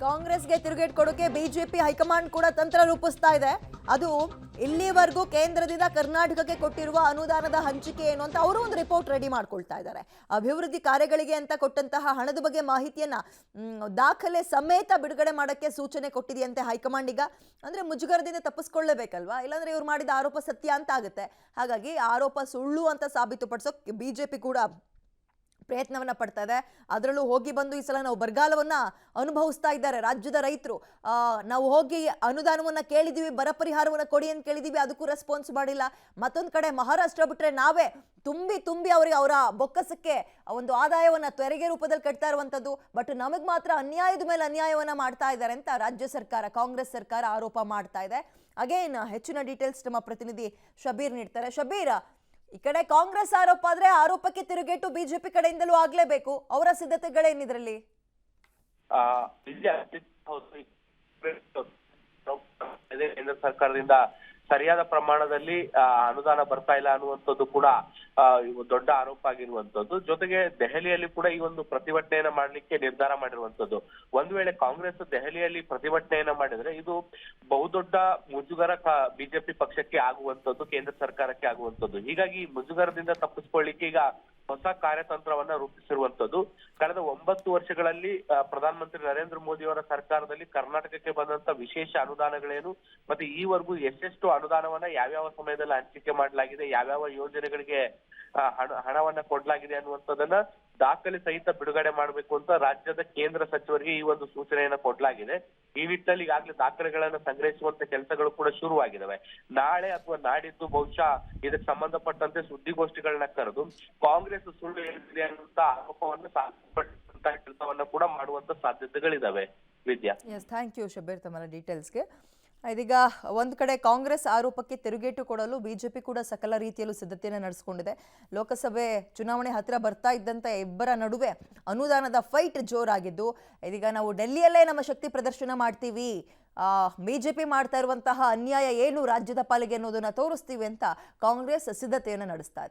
ಕಾಂಗ್ರೆಸ್ಗೆ ತಿರುಗೇಟ್ ಕೊಡೋಕೆ BJP high command ಕೂಡ ತಂತ್ರ ರೂಪಿಸ್ತಾ ಇದೆ. ಅದು ಇಲ್ಲಿವರೆಗೂ ಕೇಂದ್ರದಿಂದ ಕರ್ನಾಟಕಕ್ಕೆ ಕೊಟ್ಟಿರುವ ಅನುದಾನದ ಹಂಚಿಕೆ ಏನು ಅಂತ ಅವರು ಒಂದು ರಿಪೋರ್ಟ್ ರೆಡಿ ಮಾಡ್ಕೊಳ್ತಾ ಇದ್ದಾರೆ. ಅಭಿವೃದ್ಧಿ ಕಾರ್ಯಗಳಿಗೆ ಅಂತ ಕೊಟ್ಟಂತಹ ಹಣದ ಬಗ್ಗೆ ಮಾಹಿತಿಯನ್ನ ದಾಖಲೆ ಸಮೇತ ಬಿಡುಗಡೆ ಮಾಡೋಕ್ಕೆ ಸೂಚನೆ ಕೊಟ್ಟಿದೆಯಂತೆ ಹೈಕಮಾಂಡ್. ಈಗ ಅಂದ್ರೆ ಮುಜುಗರದಿಂದ ತಪ್ಪಿಸ್ಕೊಳ್ಳೇಬೇಕಲ್ವಾ, ಇಲ್ಲಾಂದ್ರೆ ಇವ್ರು ಮಾಡಿದ ಆರೋಪ ಸತ್ಯ ಅಂತ ಆಗುತ್ತೆ. ಹಾಗಾಗಿ ಆರೋಪ ಸುಳ್ಳು ಅಂತ ಸಾಬೀತುಪಡಿಸೋಕೆ ಬಿಜೆಪಿ ಕೂಡ ಪ್ರಯತ್ನವನ್ನ ಪಡ್ತಾ ಇದೆ. ಅದರಲ್ಲೂ ಹೋಗಿ ಬಂದು ಈ ಸಲ ನಾವು ಬರಗಾಲವನ್ನ ಅನುಭವಿಸ್ತಾ ಇದ್ದಾರೆ ರಾಜ್ಯದ ರೈತರು. ನಾವು ಹೋಗಿ ಅನುದಾನವನ್ನ ಕೇಳಿದೀವಿ, ಬರ ಪರಿಹಾರವನ್ನ ಕೊಡಿ ಅಂತ ಕೇಳಿದೀವಿ, ಅದಕ್ಕೂ ರೆಸ್ಪಾನ್ಸ್ ಮಾಡಿಲ್ಲ. ಮತ್ತೊಂದು ಕಡೆ ಮಹಾರಾಷ್ಟ್ರ ಬಿಟ್ರೆ ನಾವೇ ತುಂಬಿ ಅವರಿಗೆ ಅವರ ಬೊಕ್ಕಸಕ್ಕೆ ಒಂದು ಆದಾಯವನ್ನ ತೆರಿಗೆ ರೂಪದಲ್ಲಿ ಕಟ್ತಾ ಇರುವಂತದ್ದು. ಬಟ್ ನಮಗ್ ಮಾತ್ರ ಅನ್ಯಾಯದ ಮೇಲೆ ಅನ್ಯಾಯವನ್ನ ಮಾಡ್ತಾ ಇದ್ದಾರೆ ಅಂತ ರಾಜ್ಯ ಸರ್ಕಾರ, ಕಾಂಗ್ರೆಸ್ ಸರ್ಕಾರ ಆರೋಪ ಮಾಡ್ತಾ ಇದೆ. ಅಗೇನ್ ಹೆಚ್ಚಿನ ಡೀಟೇಲ್ಸ್ ನಮ್ಮ ಪ್ರತಿನಿಧಿ ಶಬೀರ್ ನೀಡ್ತಾರೆ. ಶಬೀರ್, ಈ ಕಡೆ ಕಾಂಗ್ರೆಸ್ ಆರೋಪ ಆದ್ರೆ ಆರೋಪಕ್ಕೆ ತಿರುಗೇಟು ಬಿಜೆಪಿ ಕಡೆಯಿಂದಲೂ ಆಗ್ಲೇಬೇಕು. ಅವರ ಸಿದ್ಧತೆಗಳೇನಿದ್ರಲ್ಲಿ? ಕೇಂದ್ರ ಸರ್ಕಾರದಿಂದ ಸರಿಯಾದ ಪ್ರಮಾಣದಲ್ಲಿ ಅನುದಾನ ಬರ್ತಾ ಇಲ್ಲ ಅನ್ನುವಂಥದ್ದು ಕೂಡ ದೊಡ್ಡ ಆರೋಪ ಆಗಿರುವಂತದ್ದು. ಜೊತೆಗೆ ದೆಹಲಿಯಲ್ಲಿ ಕೂಡ ಈ ಒಂದು ಪ್ರತಿಭಟನೆಯನ್ನ ಮಾಡ್ಲಿಕ್ಕೆ ನಿರ್ಧಾರ ಮಾಡಿರುವಂತದ್ದು. ಒಂದ್ ವೇಳೆ ಕಾಂಗ್ರೆಸ್ ದೆಹಲಿಯಲ್ಲಿ ಪ್ರತಿಭಟನೆಯನ್ನ ಮಾಡಿದ್ರೆ ಇದು ಬಹುದೊಡ್ಡ ಮುಜುಗರ ಬಿಜೆಪಿ ಪಕ್ಷಕ್ಕೆ ಆಗುವಂತದ್ದು, ಕೇಂದ್ರ ಸರ್ಕಾರಕ್ಕೆ ಆಗುವಂತದ್ದು. ಹೀಗಾಗಿ ಮುಜುಗರದಿಂದ ತಪ್ಪಿಸ್ಕೊಳ್ಳಿಕ್ಕೆ ಈಗ ಹೊಸ ಕಾರ್ಯತಂತ್ರವನ್ನ ರೂಪಿಸಿರುವಂತದ್ದು. ಕಳೆದ 9 ವರ್ಷಗಳಲ್ಲಿ ಪ್ರಧಾನಮಂತ್ರಿ ನರೇಂದ್ರ ಮೋದಿ ಅವರ ಸರ್ಕಾರದಲ್ಲಿ ಕರ್ನಾಟಕಕ್ಕೆ ಬಂದಂತ ವಿಶೇಷ ಅನುದಾನಗಳೇನು, ಮತ್ತೆ ಈವರೆಗೂ ಎಷ್ಟೆಷ್ಟು ಅನುದಾನವನ್ನ ಯಾವ್ಯಾವ ಸಮಯದಲ್ಲಿ ಹಂಚಿಕೆ ಮಾಡಲಾಗಿದೆ, ಯಾವ್ಯಾವ ಯೋಜನೆಗಳಿಗೆ ಹಣವನ್ನ ಕೊಡ್ಲಾಗಿದೆ ಅನ್ನುವಂಥದ್ದನ್ನ ದಾಖಲೆ ಸಹಿತ ಬಿಡುಗಡೆ ಮಾಡಬೇಕು ಅಂತ ರಾಜ್ಯದ ಕೇಂದ್ರ ಸಚಿವರಿಗೆ ಈ ಒಂದು ಸೂಚನೆಯನ್ನ ಕೊಡ್ಲಾಗಿದೆ. ಈ ನಿಟ್ಟಿನಲ್ಲಿ ಈಗಾಗಲೇ ದಾಖಲೆಗಳನ್ನ ಸಂಗ್ರಹಿಸುವಂತ ಕೆಲಸಗಳು ಕೂಡ ಶುರುವಾಗಿದ್ದಾವೆ. ನಾಳೆ ಅಥವಾ ನಾಡಿದ್ದು ಬಹುಶಃ ಇದಕ್ಕೆ ಸಂಬಂಧಪಟ್ಟಂತೆ ಸುದ್ದಿಗೋಷ್ಠಿಗಳನ್ನ ಕರೆದು ಕಾಂಗ್ರೆಸ್ ಸುಳ್ಳು ಹೇಳಿದೆ ಅನ್ನುವಂತ ಆರೋಪವನ್ನು ಸಾಬೀತುಪಡಿಸುವಂತ ಕೆಲಸವನ್ನ ಕೂಡ ಮಾಡುವಂತ ಸಾಧ್ಯತೆಗಳಿದಾವೆ. ವಿದ್ಯಾ, ಥ್ಯಾಂಕ್ ಯು ಶಬೀರ್ ತಮ್ಮ ಡೀಟೇಲ್ಸ್ಗೆ. ಇದೀಗ ಒಂದು ಕಡೆ ಕಾಂಗ್ರೆಸ್ ಆರೋಪಕ್ಕೆ ತಿರುಗೇಟು ಕೊಡಲು ಬಿಜೆಪಿ ಕೂಡ ಸಕಲ ರೀತಿಯಲ್ಲೂ ಸಿದ್ಧತೆಯನ್ನು ನಡೆಸಿಕೊಂಡಿದೆ. ಲೋಕಸಭೆ ಚುನಾವಣೆ ಹತ್ತಿರ ಬರ್ತಾ ಇದ್ದಂತೆ ಇಬ್ಬರ ನಡುವೆ ಅನುದಾನದ ಫೈಟ್ ಜೋರಾಗಿದ್ದು, ಇದೀಗ ನಾವು ಡೆಲ್ಲಿಯಲ್ಲೇ ನಮ್ಮ ಶಕ್ತಿ ಪ್ರದರ್ಶನ ಮಾಡ್ತೀವಿ, ಬಿಜೆಪಿ ಮಾಡ್ತಾ ಇರುವಂತಹ ಅನ್ಯಾಯ ಏನು ರಾಜ್ಯದ ಪಾಲಿಗೆ ಅನ್ನೋದನ್ನ ತೋರಿಸ್ತೀವಿ ಅಂತ ಕಾಂಗ್ರೆಸ್ ಸಿದ್ಧತೆಯನ್ನು ನಡೆಸ್ತಾ ಇದೆ.